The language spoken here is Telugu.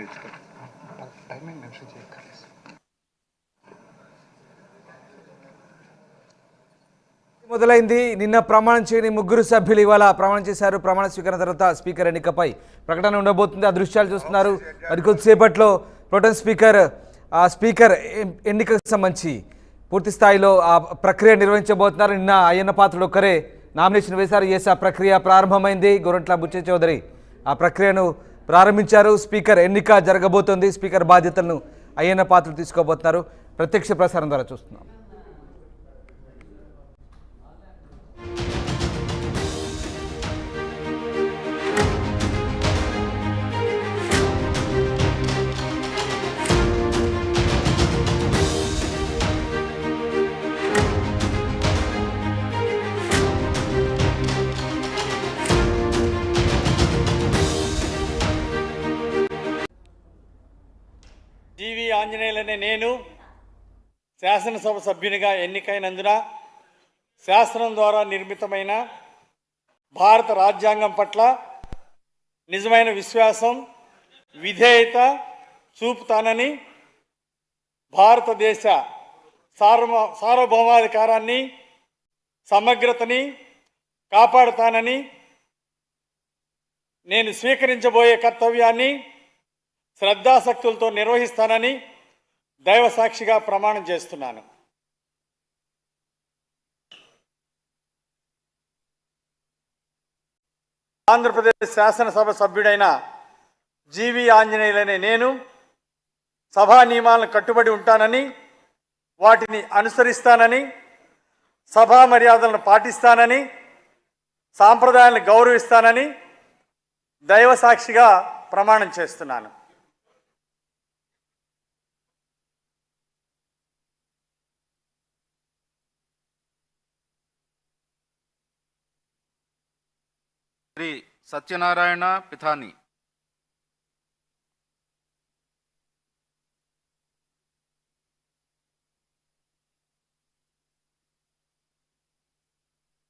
స్పీచ్ టైమింగ్ మెన్షన్ చేయగలరు. మొదలైంది. నిన్న ప్రమాణం చేయని ముగ్గురు సభ్యులు ఇవాళ ప్రమాణం చేశారు. ప్రమాణ స్వీకరణ తర్వాత స్పీకర్ ఎన్నికపై ప్రకటన ఉండబోతుంది. ఆ దృశ్యాలు చూస్తున్నారు. మరి కొద్దిసేపట్లో ప్రోటెం స్పీకర్ ఎన్నికకు సంబంధించి పూర్తి స్థాయిలో ఆ ప్రక్రియ నిర్వహించబోతున్నారు. నిన్న అయ్యన్న పాత్రుడు ఒక్కరే నామినేషన్ వేశారు. ఆ ప్రక్రియ ప్రారంభమైంది. గోరంట్ల బుచ్చయ్య చౌదరి ఆ ప్రక్రియను ప్రారంభించారు. స్పీకర్ ఎన్నిక జరగబోతోంది. స్పీకర్ బాధ్యతలను అయ్యన్న పాత్రుడు తీసుకోబోతున్నారు. ప్రత్యక్ష ప్రసారం ద్వారా చూస్తున్నాం. జీవి ఆంజనేయులనే నేను శాసనసభ సభ్యునిగా ఎన్నికైనందున శాసనం ద్వారా నిర్మితమైన భారత రాజ్యాంగం పట్ల నిజమైన విశ్వాసం, విధేయత చూపుతానని, భారతదేశ సార్వభౌమాధికారాన్ని, సమగ్రతని కాపాడుతానని, నేను స్వీకరించబోయే కర్తవ్యాన్ని శ్రద్ధాశక్తులతో నిర్వహిస్తానని దైవ సాక్షిగా ప్రమాణం చేస్తున్నాను. ఆంధ్రప్రదేశ్ శాసనసభ సభ్యుడైన జీవి ఆంజనేయులనే నేను సభా నియమాలను కట్టుబడి ఉంటానని, వాటిని అనుసరిస్తానని, సభా మర్యాదలను పాటిస్తానని, సాంప్రదాయాలను గౌరవిస్తానని దైవ సాక్షిగా ప్రమాణం చేస్తున్నాను. శ్రీ సత్యనారాయణ పిథాని.